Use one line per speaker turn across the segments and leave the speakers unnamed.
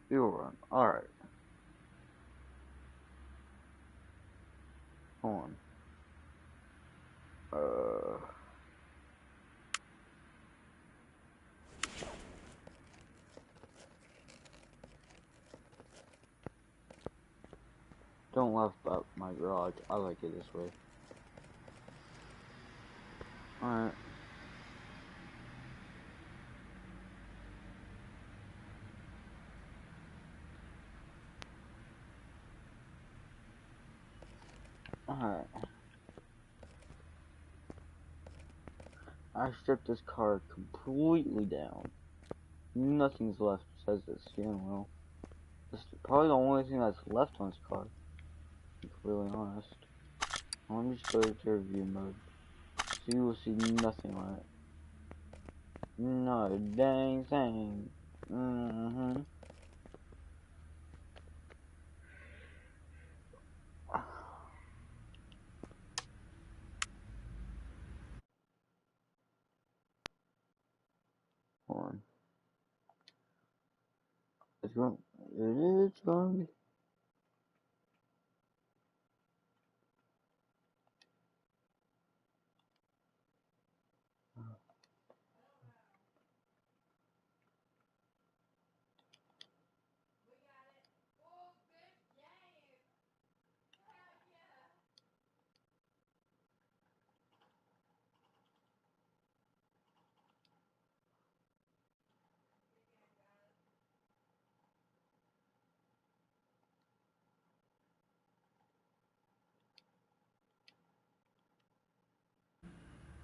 You'll run. Alright. Hold on. Don't laugh about my garage. I like it this way. Alright. Alright. I stripped this car completely down. Nothing's left besides the steering wheel. This is probably the only thing that's left on this car, to be completely honest. Let me just go to review mode. So you will see nothing on it. Not a dang thing. Hold on. It's going. It is going.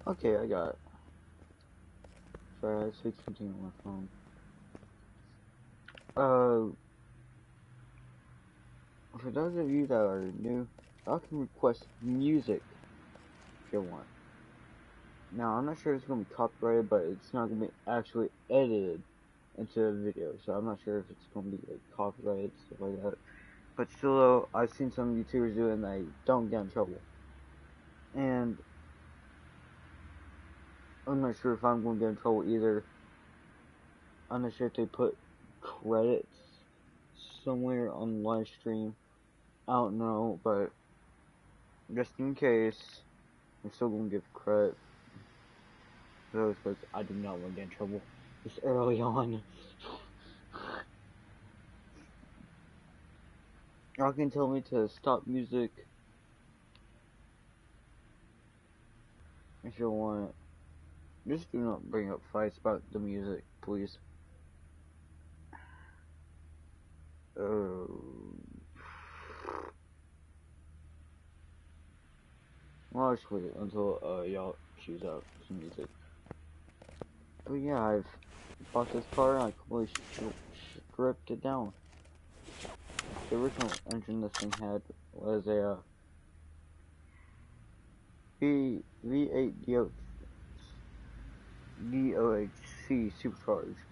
Okay, I got it. Sorry, I had 16 on my phone. For those of you that are new, I can request music if you want. Now, I'm not sure if it's going to be copyrighted, but it's not going to be actually edited into the video, so I'm not sure if it's going to be like copyrighted, stuff like that. But still, though, I've seen some YouTubers do it and they don't get in trouble. And I'm not sure if I'm going to get in trouble either. I'm not sure if they put credits somewhere on the live stream. I don't know, but just in case, I'm still going to give credit to those because I do not want to get in trouble this early on. Y'all can tell me to stop music if you want. Just do not bring up fights about the music, please. Well, I'll just wait until y'all choose out some music. But yeah, I've bought this car and I completely stripped it down. The original engine this thing had was a V8 DOHC supercharged,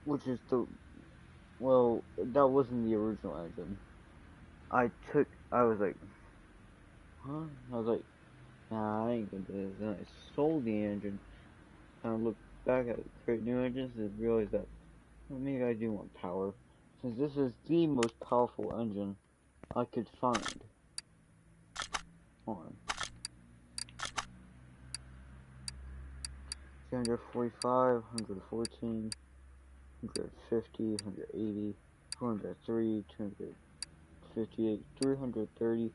which is well, that wasn't the original engine. I was like, huh? I was like, nah, I ain't gonna do this. And I sold the engine, and I looked back at create new engines and realized that, well, maybe I do want power, since this is the most powerful engine I could find. Hold on. 245, 114, 150, 180, 203, 258, 330,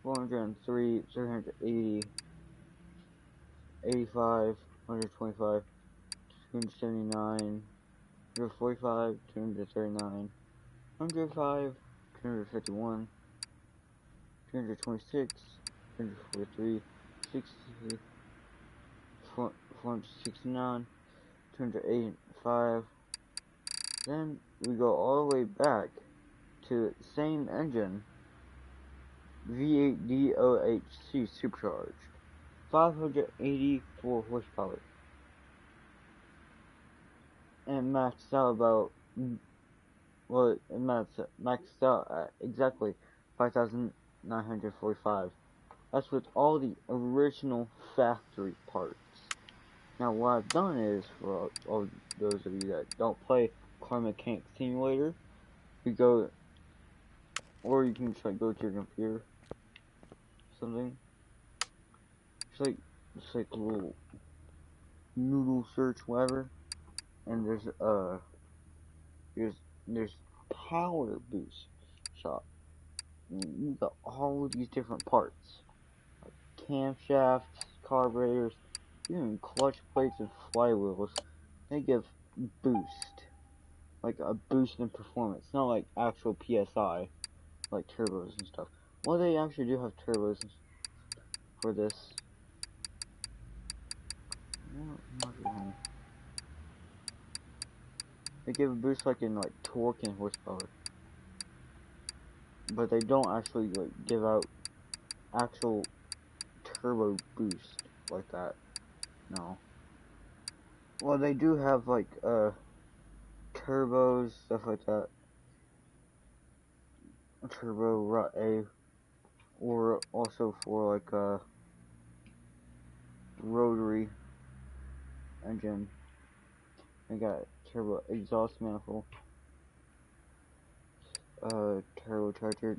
403, 380, 85, 125, 279, 145, 239, 105, 251, 226, 243, 60, 469, 285. Then we go all the way back to the same engine, V8 DOHC supercharged, 584 horsepower, and maxed out about, well, it maxed out at exactly 5,945. That's with all the original factory parts. Now what I've done is, for all those of you that don't play car mechanic simulator. You go, or you can just like go to your computer, or something. It's like a little noodle search, whatever. And there's power boost shop. You got all of these different parts, like camshafts, carburetors, even clutch plates and flywheels. They give boost, like a boost in performance, not like actual PSI, like turbos and stuff. Well, they actually do have turbos for this. They give a boost like in like torque and horsepower, but they don't actually like give out actual turbo boost like that. No. Well, they do have like turbos, stuff like that. Turbo rot A, or also for like a rotary engine. They got turbo exhaust manifold, turbocharger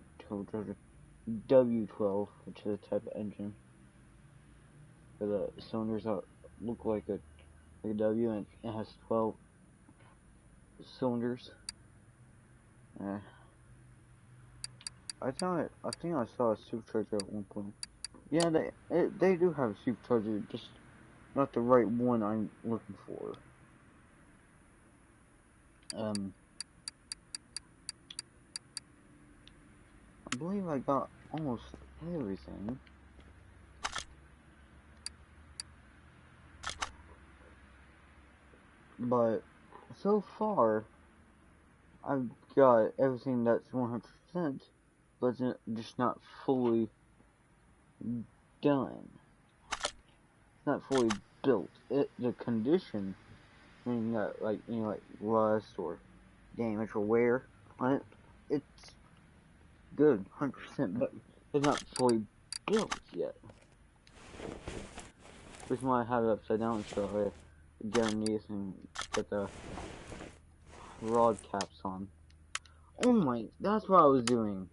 W12, which is a type of engine. For the cylinders that look like a W, and it has 12 cylinders. I think I saw a supercharger at one point. Yeah, they do have a supercharger, just not the right one I'm looking for. I believe I got almost everything. But so far, I've got everything that's 100%, but it's just not fully done. It's not fully built. The condition, meaning that like like rust or damage or wear on it, it's good, 100%, but it's not fully built yet. Which is why I have it upside down, so I get underneath and get the rod caps on. Oh my, that's what I was doing.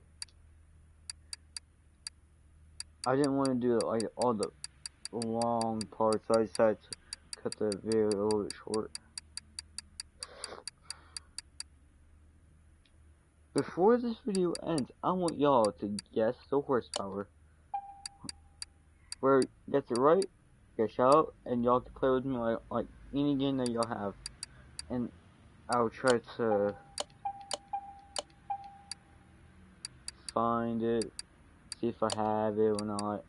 I didn't want to do like all the long parts, so I decided to cut the video a little bit short. Before this video ends, I want y'all to guess the horsepower. Where gets it right, get a shout out, and y'all can play with me like any game that y'all have. And I'll try to find it, see if I have it or not.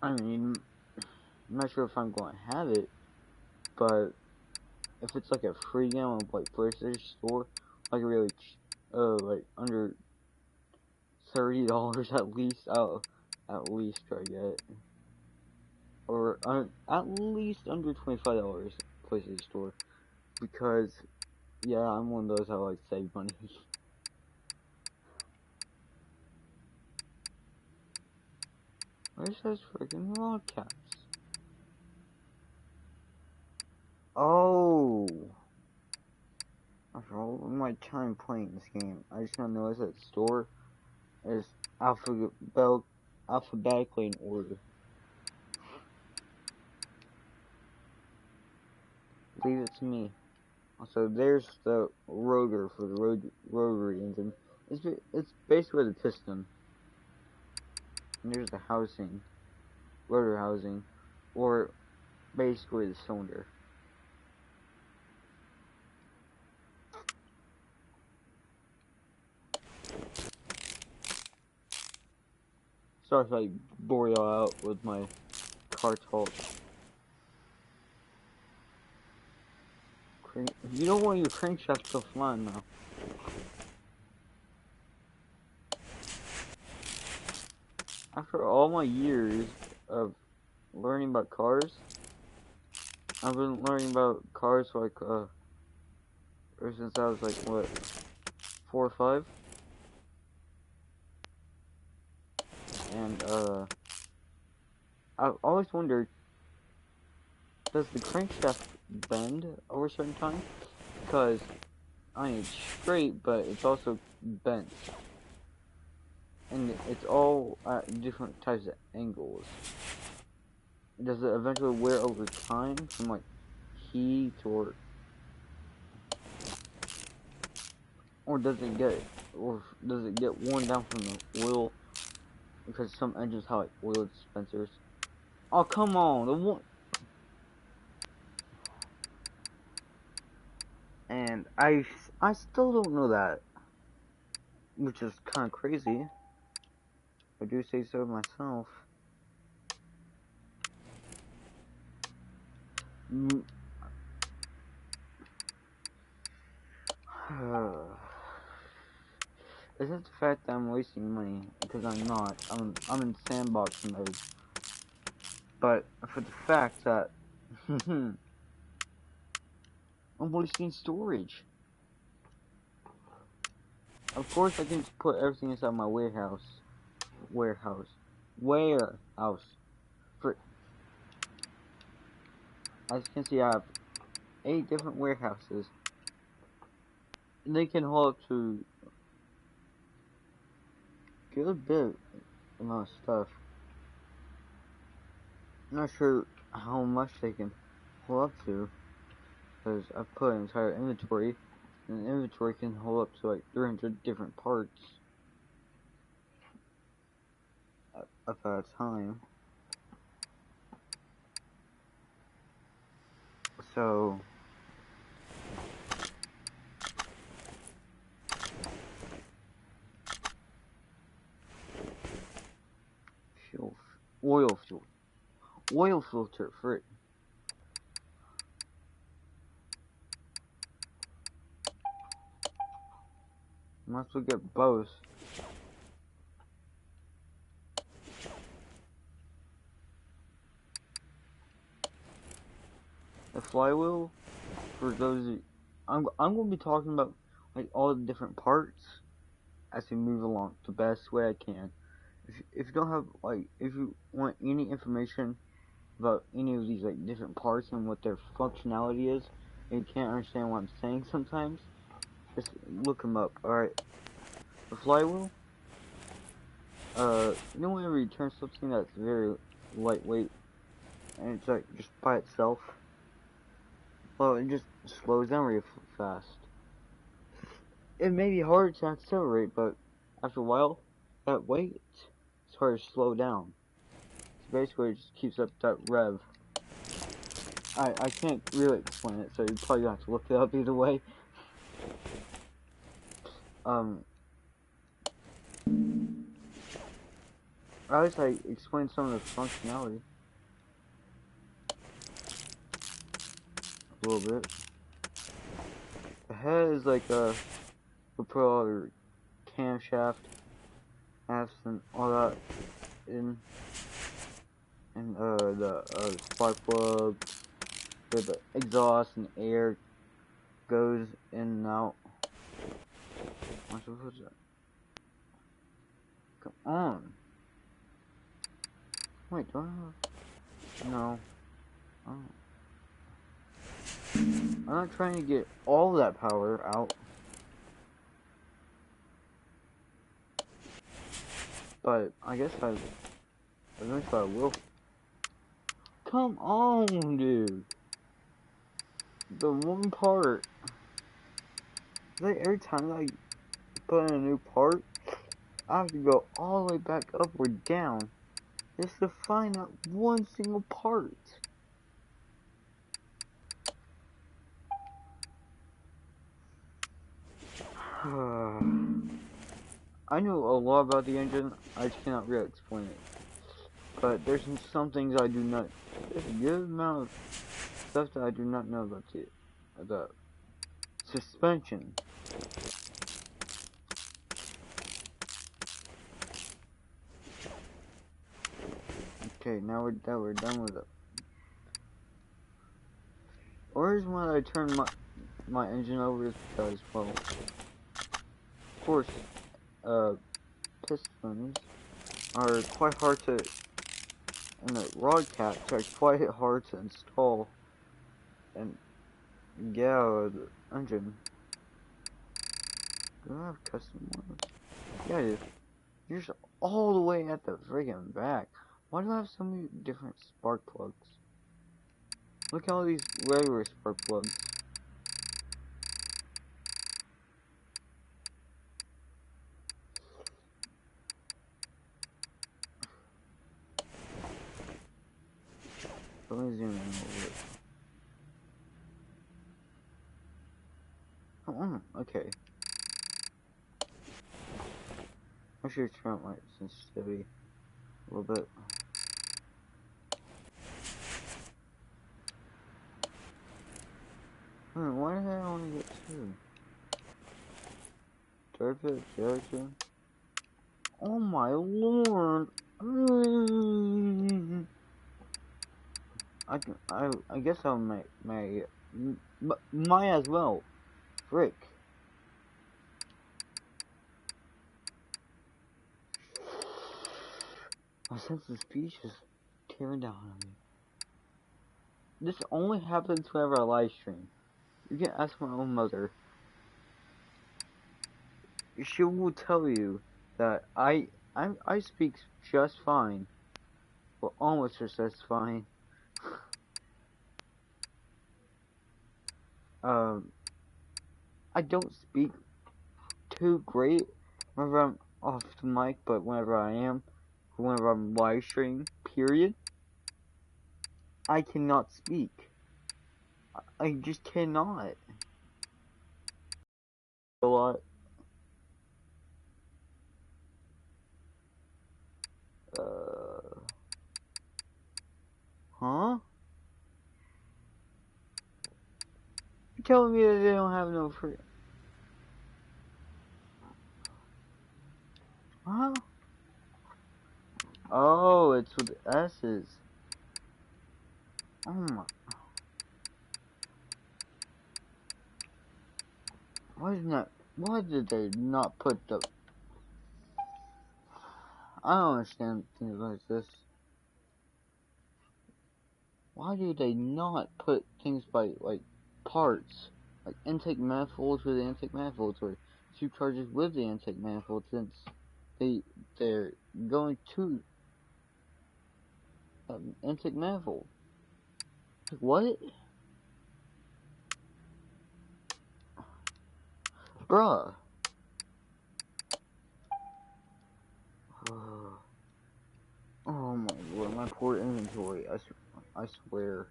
I mean, I'm not sure if I'm going to have it, but if it's like a free game on like PlayStation Store, like really, like under $30 at least, I'll at least try to get it. Or at least under $25 PlayStation Store, because yeah, I'm one of those that like save money. Where's those freaking rod caps? Oh, after all of my time playing this game, I just now noticed that the store is alphabetically in order. Leave it to me. Also, there's the rotor for the rotary engine. It's basically the piston. And there's the housing, rotor housing, or basically the cylinder. Sorry if I bore y'all out with my car talk. You don't want your crankshaft to fly now. After all my years of learning about cars, I've been learning about cars like, ever since I was like, what, 4 or 5? And, I've always wondered, does the crankshaft bend over a certain time? because I mean, it's straight, but it's also bent. And it's all at different types of angles. Does it eventually wear over time from like heat or does it get worn down from the oil? Because some engines have like oil dispensers. Oh come on, the one. And I still don't know that, which is kind of crazy. I do say so myself. Isn't the fact that I'm wasting money, because I'm not. I'm in sandbox mode. But for the fact that I'm wasting storage. Of course, I can just put everything inside my warehouse. For as you can see, I have 8 different warehouses. And they can haul up to a good bit amount of stuff. I'm not sure how much they can hold up to, because I put an entire inventory, and the inventory can hold up to like 300 different parts at a time. So oil filter for it. Might as well get both. The flywheel, for those I'm gonna be talking about like all the different parts as we move along the best way I can. If you don't have like if you want any information about any of these like different parts and what their functionality is, and you can't understand what I'm saying sometimes, just look them up. Alright. The flywheel, you know whenever you turn something that's very lightweight and it's like just by itself, well, it just slows down really fast. It may be hard to accelerate, but after a while, that weight is hard to slow down. So basically, it just keeps up that rev. I can't really explain it, so you probably have to look it up either way. At least I explained some of the functionality. A little bit. The head is like a propeller camshaft, shafts and all that in the spark plug, where the exhaust and air goes in and out. What's that? Come on. Wait, do I have... No. Oh. I'm not trying to get all that power out. But I guess eventually I will. Come on, dude. The one part. Like every time I put in a new part, I have to go all the way back up or down just to find out one single part. I know a lot about the engine, I just cannot really explain it. But there's some things I do not. There's a good amount of stuff that I do not know about the suspension. Okay, now we're done with it. The reason why I turned my engine over is because, well, of course, pistons are quite hard to, and the rod caps are quite hard to install, and Yeah, the engine. Do I have custom ones? Yeah, I do. You're just all the way at the friggin' back. Why do I have so many different spark plugs? Look at all these regular spark plugs. Let me zoom in a little bit. Oh, okay. I should turn up my sensitivity a little bit. Why did I only get two? Third pit, character. Oh my lord! I guess I might as well. Frick. My sense of speech is tearing down on me. This only happens whenever I live stream. You can ask my own mother. She will tell you that I speak just fine, or almost just as fine. I don't speak too great whenever I'm off the mic, but whenever I'm live streaming, period, I cannot speak. I just cannot. A lot. Huh? You're telling me that they don't have no free? Huh? Oh, it's with S's. Oh my. Why did they not put the... I don't understand things like this. Why do they not put things by, like, parts? Like intake manifolds with the intake manifolds, or superchargers with the intake manifolds, since they're going to intake manifold. Like, what? Bruh. Oh my lord, my poor inventory, I swear.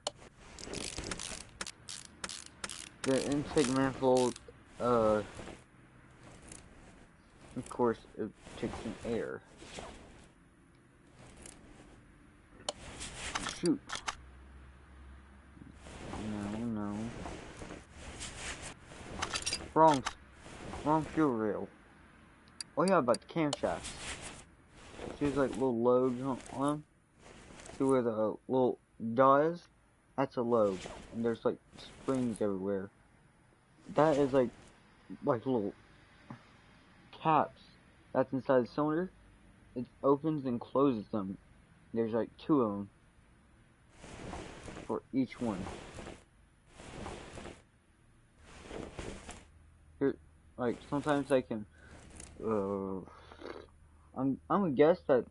The intake manifold, of course, it takes in air. Shoot. No. Wrong fuel rail. Oh yeah, about the camshafts. There's like little lobes on them. See where the little dot is? That's a lobe. And there's like springs everywhere. That is like little caps. That's inside the cylinder. It opens and closes them. There's like two of them for each one. Here, like sometimes I can. I'm gonna guess that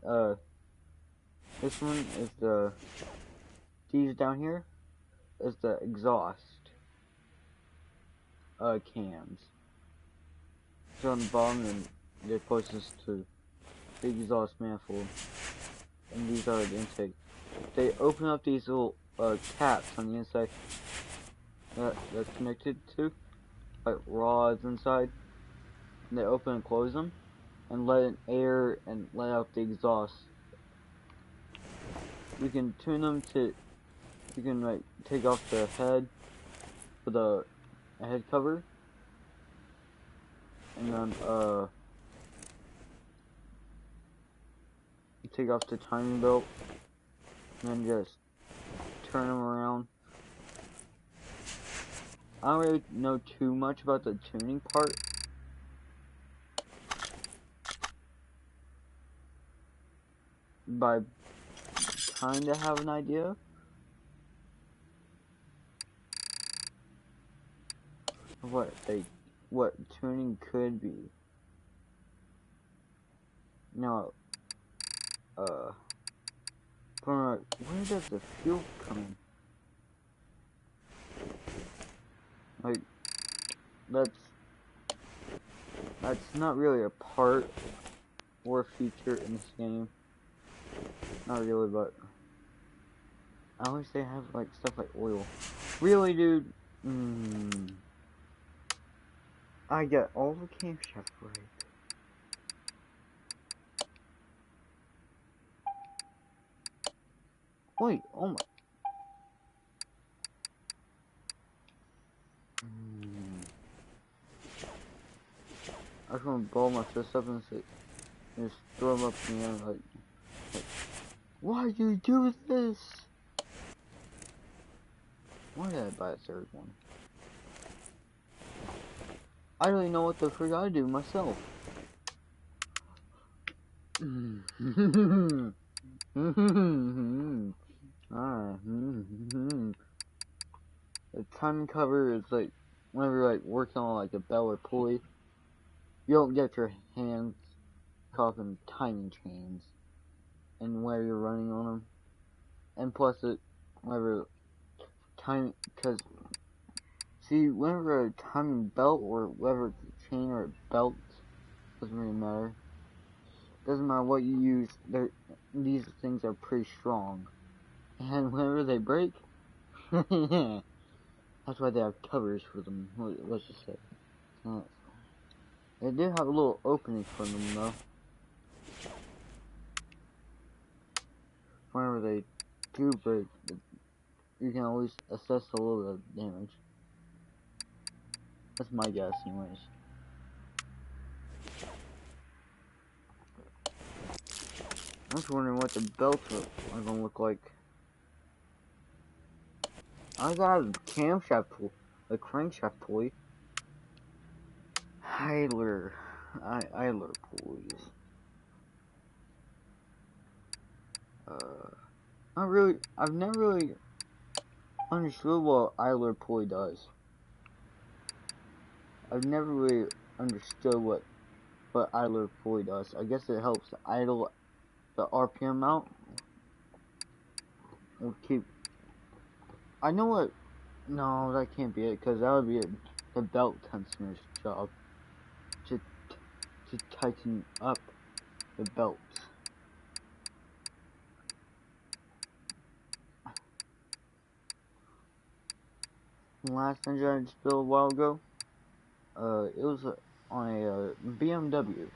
this one is these down here is the exhaust cams. So on the bottom, and they're closest to the exhaust manifold, and these are the intake. They open up these little caps on the inside that's connected to like rods inside, and they open and close them and let in air and let out the exhaust. You can tune them to, you can like take off the head for the head cover, and then you take off the timing belt, and then just turn them around. I don't really know too much about the tuning part, but I kinda have an idea. of what tuning could be. Now, where does the fuel come in? Like, that's not really a part or a feature in this game. Not really, but I wish they have like stuff like oil. Really, dude? I got all the camshaft right. Wait, oh my. I just want to ball my fist up and say, just throw them up in the air like, why do you do this? Why did I buy a third one? I don't even know what the frick I do myself. The timing cover is like whenever you're like working on like a bell or pulley, you don't get your hands caught in timing chains and where you're running on them. And plus it, whenever timing, because see, whenever a timing belt or whether it's a chain or a belt, doesn't really matter. Doesn't matter what you use, these things are pretty strong. And whenever they break, that's why they have covers for them, let's just say. They do have a little opening for them though. Whenever they do break, you can always assess a little bit of damage. That's my guess anyways. I'm just wondering what the belts are gonna look like. I got a camshaft pulley, a crankshaft pulley. Idler pulleys. I've never really understood what idler pulley does. I've never really understood what idler pulley does. I guess it helps idle the RPM out. We'll keep. I know what. No, that can't be it, because that would be the belt tensioner's job to tighten up the belt. The last engine I just built a while ago, it was on a BMW.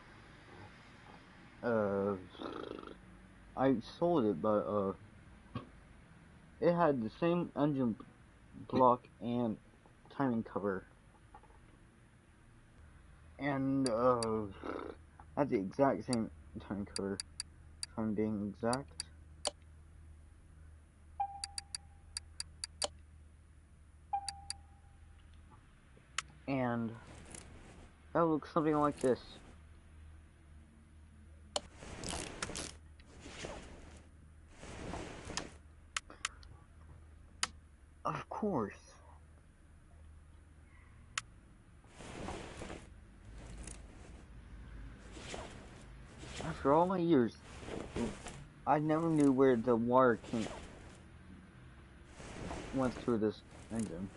I sold it, but it had the same engine block and timing cover, and had the exact same timing cover, if I'm being exact. And that looks something like this. Of course. After all my years, I never knew where the water went through this engine.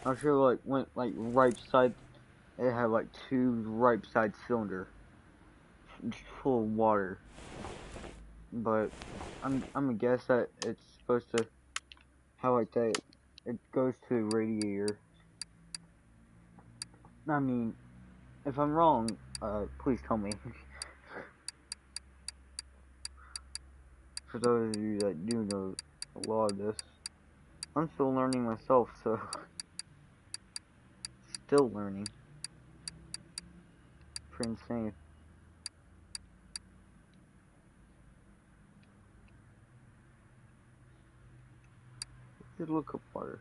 I'm sure like went like right side. It had like two right side cylinder full of water. But I'm gonna guess that it's supposed to have like that. It goes to the radiator. I mean, if I'm wrong, please tell me. For those of you that do know a lot of this, I'm still learning myself, so still learning. Pretty insane. Just look up water.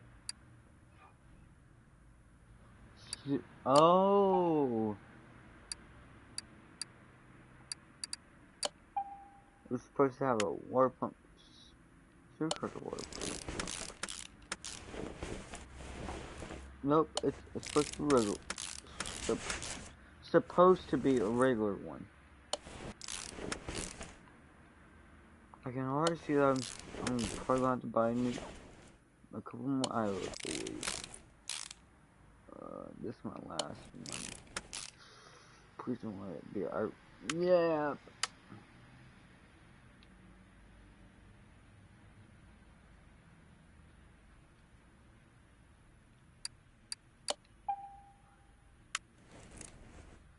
Oh, it was supposed to have a water pump. Water. Nope, it's supposed to be regular. Sup- Supposed to be a regular one. I can already see that I'm probably going to have to buy a couple more islands. This is my last one. Please don't let it be art. Yeah.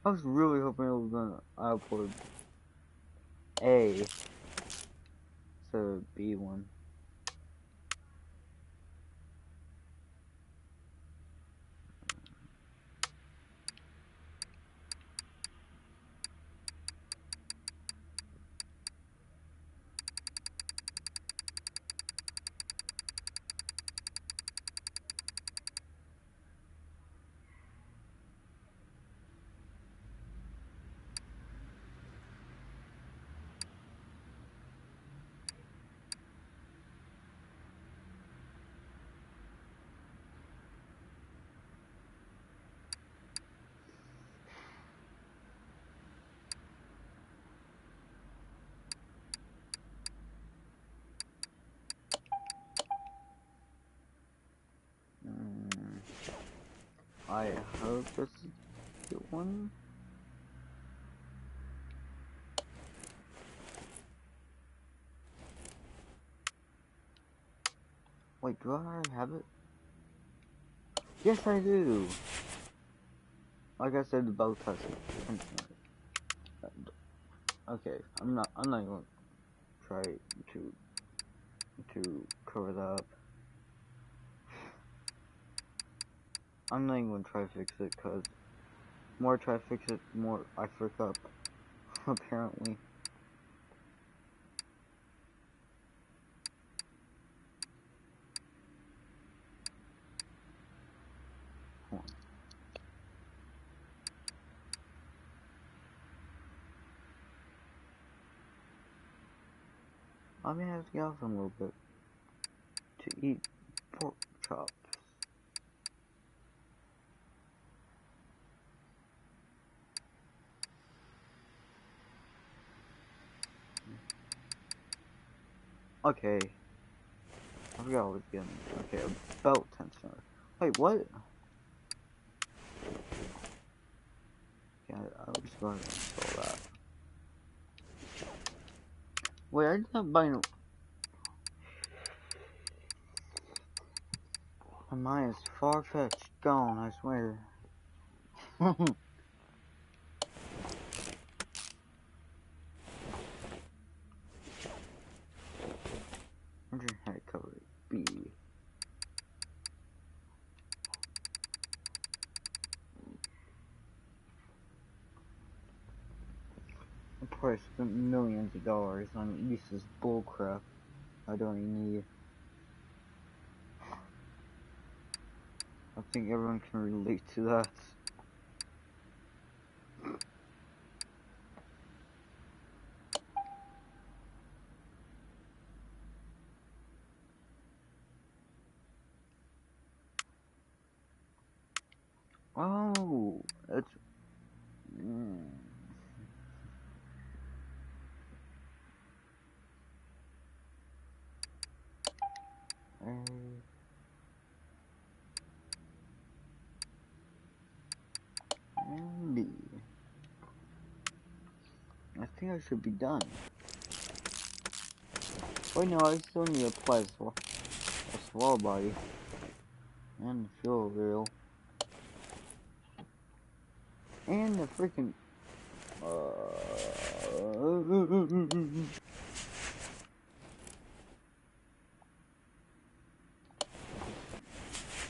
I was really hoping it was gonna upload A instead of B one. I hope this is the one. Wait, do I already have it? Yes, I do. Like I said, the boat test. Okay, I'm not even gonna try to cover that up. I'm not even gonna try to fix it, cause more I try to fix it, more I frick up. Apparently. Hold on. I may have to get off in a little bit to eat pork chops. Okay. I forgot what was getting. Okay, a belt tensioner. Wait, what? Yeah, I was going to install that. Wait, I did not buy no. My mind is far-fetched gone, I swear. I'm just how to cover it. B. I probably spent millions of dollars on useless bullcrap I don't even need. I think everyone can relate to that. Oh, it's. Mm. And B. I think I should be done. Wait, no, I still need to apply a swell body and the fuel rail and the freaking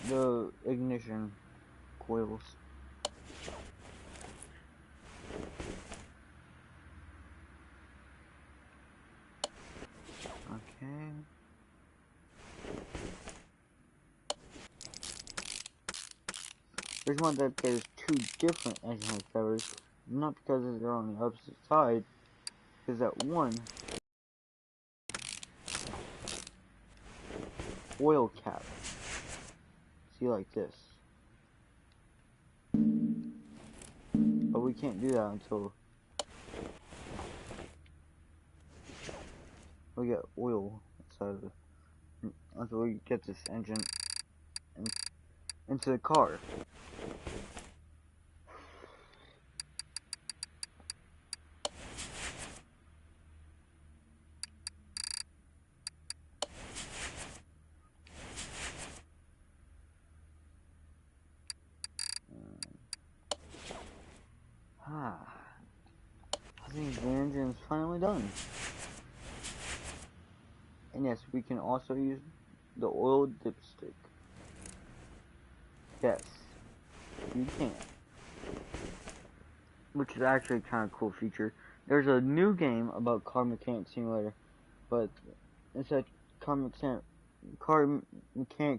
the ignition coils. Okay. There's one that there's two different engine covers, not because they're on the opposite side, because that one oil cap. See, like this. But we can't do that until we get oil inside of it. Until we get this engine into the car. I think the engine is finally done. And yes, we can also use the oil dipstick. Yes, you can. Which is actually kind of cool feature. There's a new game about Car Mechanic Simulator, but instead Car Mechanic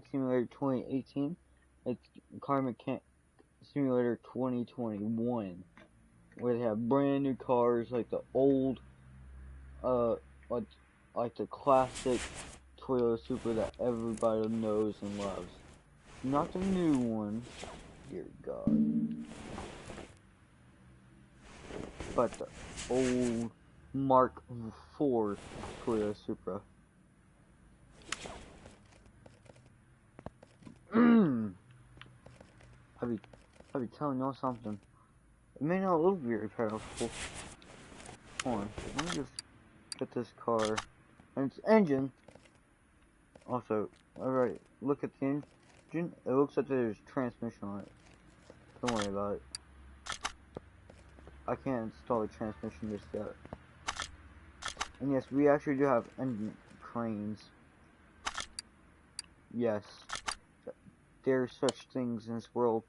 Simulator 2018, it's Car Mechanic Simulator 2021, where they have brand new cars like the old, like the classic Toyota Supra that everybody knows and loves. Not the new one, dear God, but the old Mark IV Toyota Supra. I'll be telling y'all something. It may not look very powerful. Hold on, let me just get this car and its engine. Also, alright, look at the engine. It looks like there's transmission on it. Don't worry about it. I can't install the transmission just yet. And yes, we actually do have engine cranes. Yes, there's such things in this world.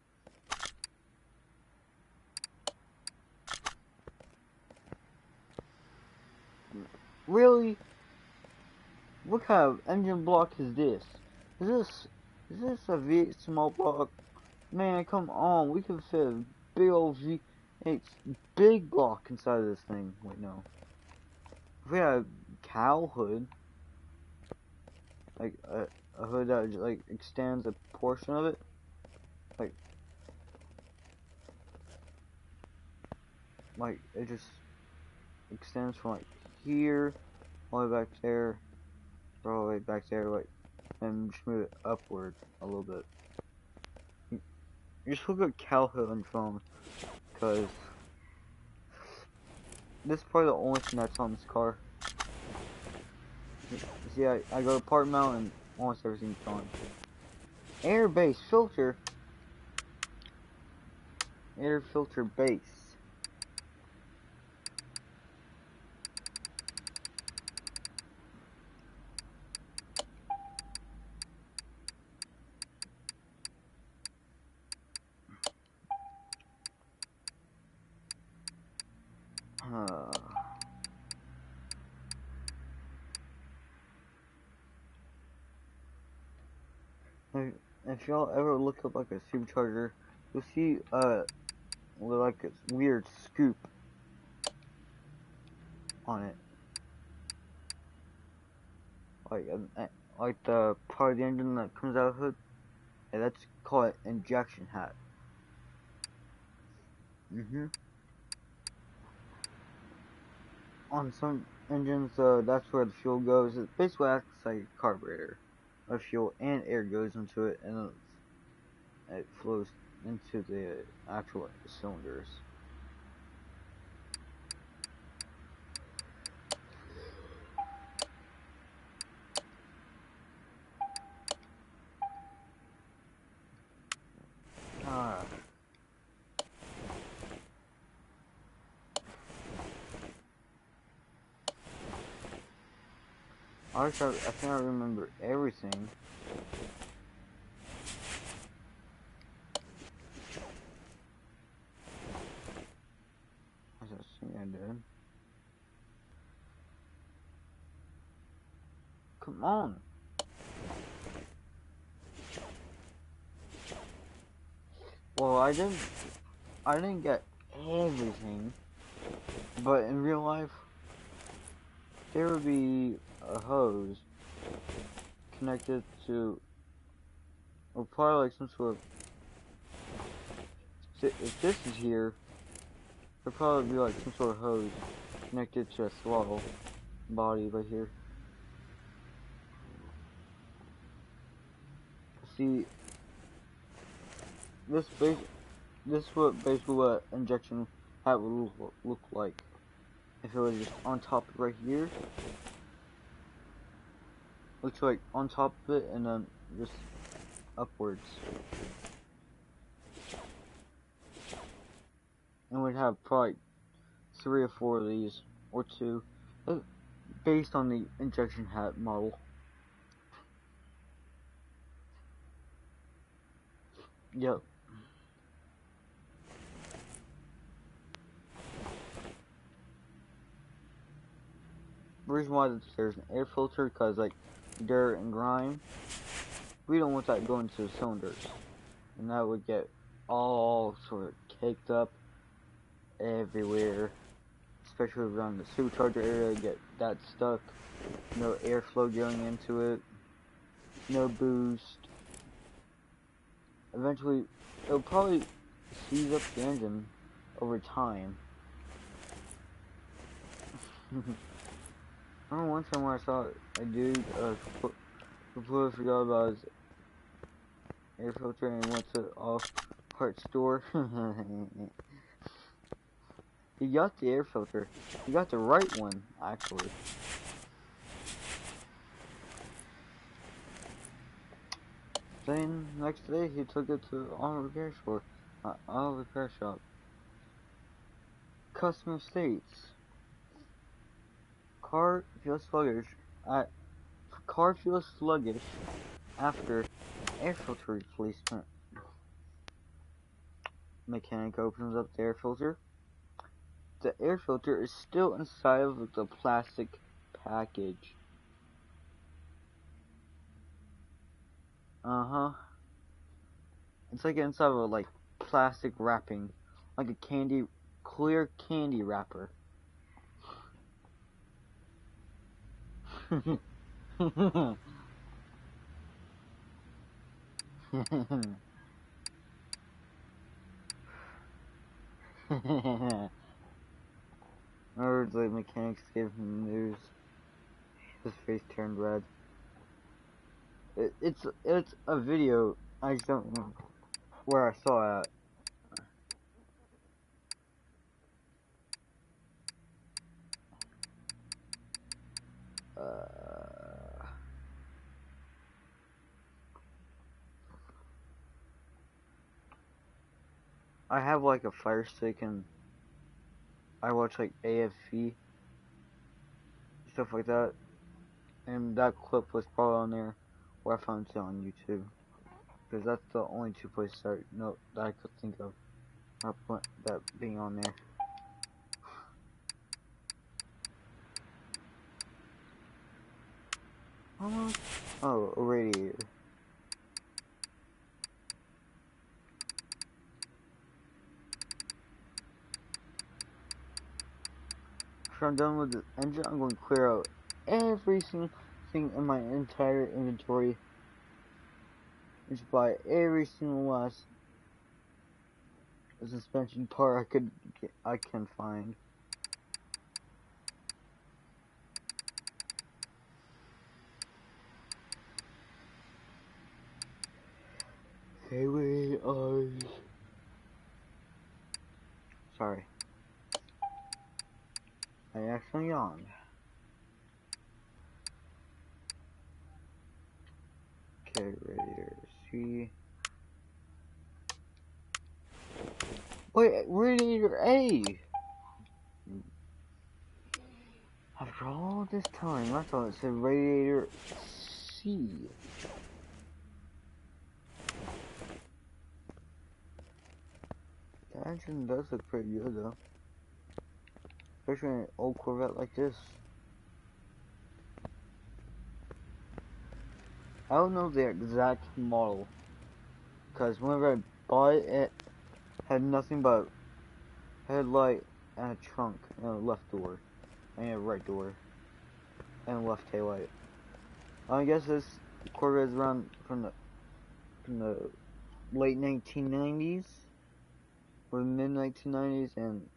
Really? What kind of engine block is this? Is this a V8 small block? Man, come on, we can fit a big old V8 big block inside of this thing. Wait, no. If we had a cow hood, like a hood that like extends a portion of it, like it just extends from like here all the way back there, all the way back there, like, and just move it upward a little bit. You just look at cow hood on your phone, because this is probably the only thing that's on this car. See, I go to part mount and almost everything's on. Air base filter. Air filter base. If y'all ever look up like a supercharger, you'll see like a weird scoop on it, like the part of the engine that comes out of the hood. Yeah, that's called an injection hat. On some engines, that's where the fuel goes. It basically acts like a carburetor. Fuel and air goes into it, and it flows into the actual cylinders. I think I remember everything. What's that thing I did? Come on. Well, I didn't get everything, but in real life, there would be a hose connected to, or probably like some sort of, if this is here, There'll probably be like some sort of hose connected to a throttle body right here. See, this is what basically what injection hat would look like if it was just on top right here. Looks like on top of it and then just upwards. And we'd have probably 3 or 4 of these, or 2, based on the injection hat model. Yep. The reason why there's an air filter, because like dirt and grime, we don't want that going to the cylinders, and that would get all sort of caked up everywhere, especially around the supercharger area. Get that stuck, no airflow going into it, no boost. Eventually, it'll probably seize up the engine over time. I remember one time where I saw a dude completely forgot about his air filter and went to the off-part store. He got the air filter. He got the right one, actually. Then, next day, he took it to the auto repair shop. Customer states, car feels sluggish after air filter replacement. Mechanic opens up the air filter. The air filter is still inside of the plastic package. It's like inside of a like plastic wrapping, like a clear candy wrapper. Or the mechanics gave him the news. His face turned red. It's a video. I just don't know where I saw it. I have like a Fire Stick and I watch like AFV stuff like that, and that clip was probably on there, or I found it on YouTube, because that's the only 2 places that I could think of that being on there. Oh, a radiator. After I'm done with the engine, I'm going to clear out every single thing in my entire inventory. Just buy every single last suspension part I can find. Okay, wait, sorry. I actually yawned. Okay, radiator C. Wait, radiator A! After all this time, I thought it said radiator C. The engine does look pretty good though. Especially in an old Corvette like this. I don't know the exact model, because whenever I bought it, it had nothing but headlight and a trunk and a left door, and a right door, and a left taillight. I guess this Corvette is around from the late 1990s or mid 1990s, and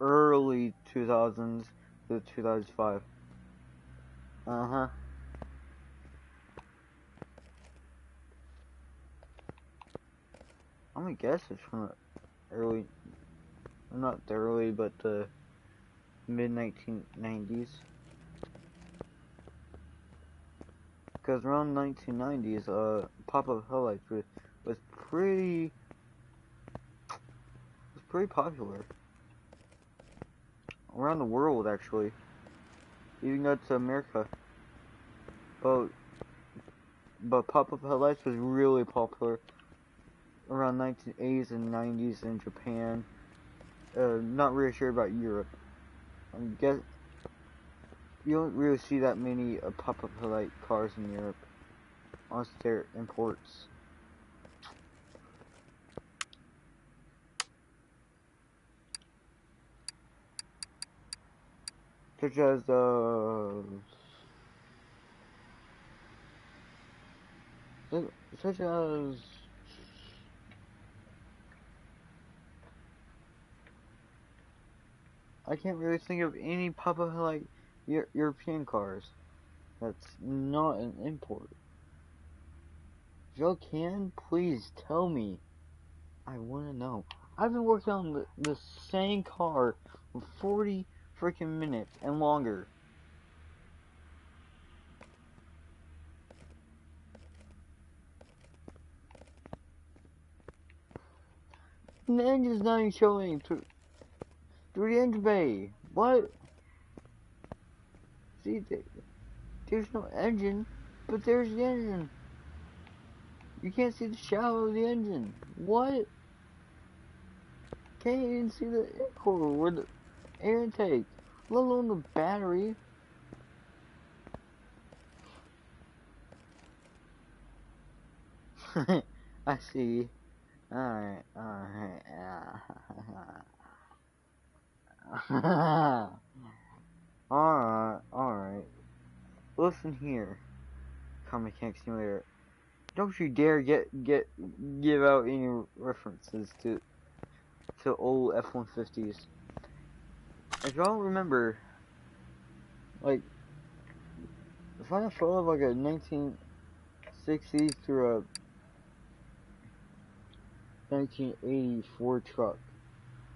early 2000s to 2005. Uh-huh. I'm gonna guess it's from the early, not the early, but the mid 1990s. Because around 1990s, pop-up headlights was pretty popular around the world, actually, even got to America. But pop-up headlights was really popular around 1980s and 90s in Japan. Not really sure about Europe. I guess you don't really see that many pop-up headlight cars in Europe, unless they're imports. Such as I can't really think of any pop-up headlight European cars that's not an import. If y'all can, please tell me. I want to know. I've been working on the same car for 40 freaking minutes and longer. And the engine's not even showing through the engine bay. What? See, there's no engine, but there's the engine. You can't see the shadow of the engine. What? Can't even see the air core or the air intake, let alone the battery. I see. Alright. Alright. Listen here, Car Mechanic Simulator. Don't you dare give out any references to old F-150s. If y'all remember, like, find a photo of like a 1960s through a 1984 truck.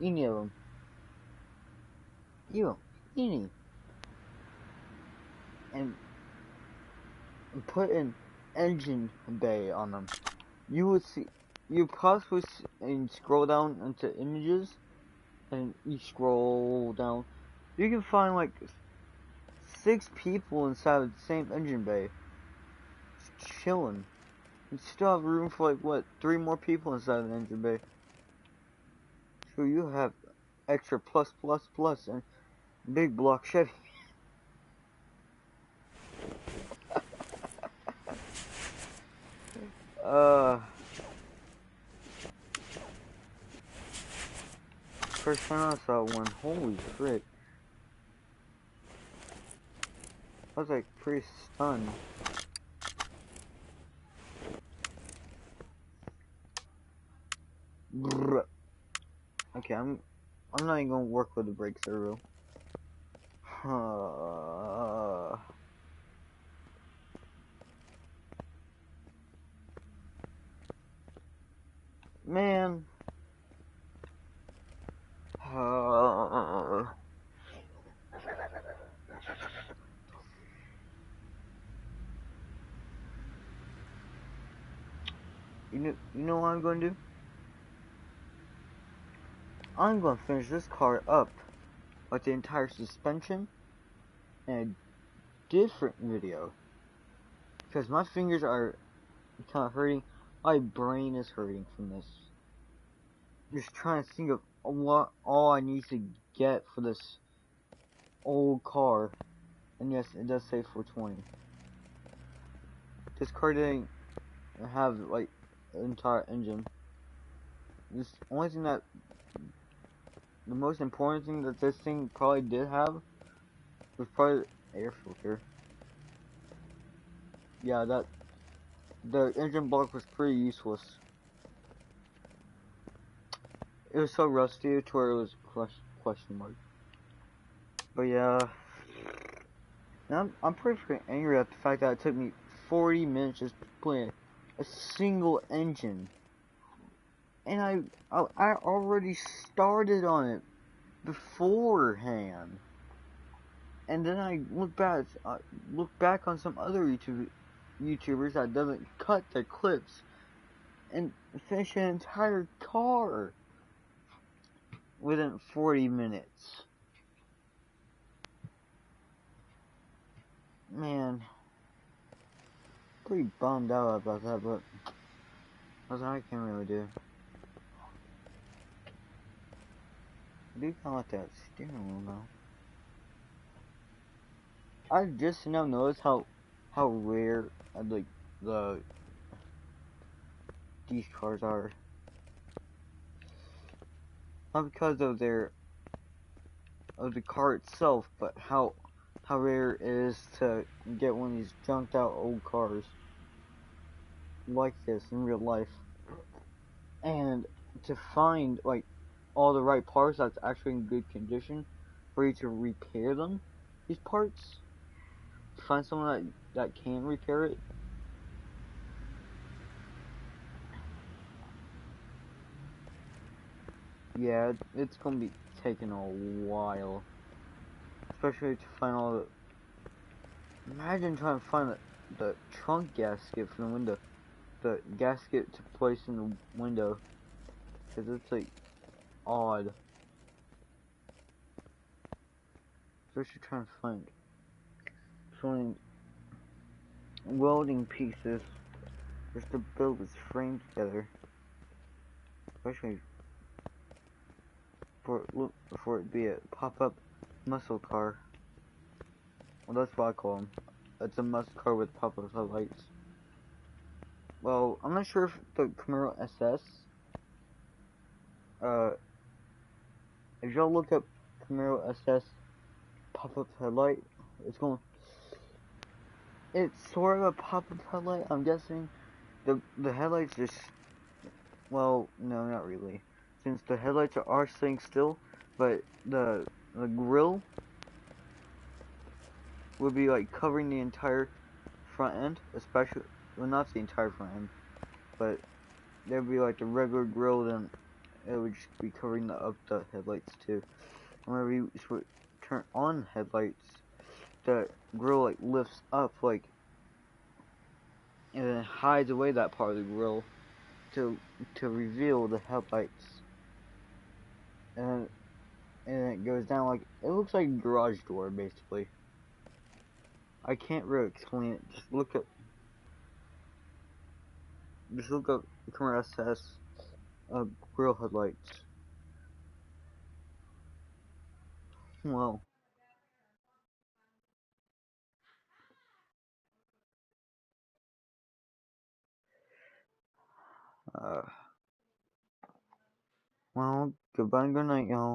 Any of them. Any. And put an engine bay on them. You would see, you possibly and scroll down into images, and you scroll down, you can find like 6 people inside of the same engine bay, just chilling. You still have room for like what, 3 more people inside the engine bay. So you have extra plus and big block Chevy. First time I saw one, holy frick. I was like pretty stunned. Okay, I'm not even gonna work with the brake servo. Man. You know what I'm going to do? I'm going to finish this car up with the entire suspension in a different video. Because my fingers are kind of hurting. My brain is hurting from this. Just trying to think of what all I need to get for this old car. And yes, it does say 420. This car didn't have like an entire engine. This only thing that, the most important thing that this thing probably did have was probably the air filter. Yeah, the engine block was pretty useless. It was so rusty to where it was question mark. But yeah, now I'm pretty freaking angry at the fact that it took me 40 minutes just to play a single engine, and I already started on it beforehand, and then I look back on some other YouTubers that doesn't cut their clips and finish an entire car within 40 minutes. Man, pretty bummed out about that, but nothing I can really do. I do kind of like that steering wheel now. I just now noticed how rare like these cars are. Not because of the car itself, but how rare it is to get one of these junked out old cars like this in real life, and to find like all the right parts that's actually in good condition for you to repair them. These parts, find someone that can repair it. Yeah, it's gonna be taking a while, especially to find all the. Imagine trying to find the trunk gasket for the window, the gasket to place in the window, because it's like odd. Especially trying to find welding pieces just to build this frame together, especially for it to be a pop-up muscle car. Well, that's what I call them. It's a muscle car with pop-up headlights. Well, I'm not sure if the Camaro SS. If y'all look up Camaro SS pop-up headlight, it's sort of a pop-up headlight. I'm guessing the headlights just. Well, no, not really. Since the headlights are staying still, but the grill would be like covering the entire front end, especially, well, not the entire front end, but there'd be like the regular grill, then it would just be covering the headlights too. Whenever you turn on headlights, the grill like lifts up like, and then hides away that part of the grill to reveal the headlights, and it goes down like, it looks like a garage door basically. I can't really explain it. Just look up Camaro SS grill headlights. Well, uh, well, goodbye and good night, y'all.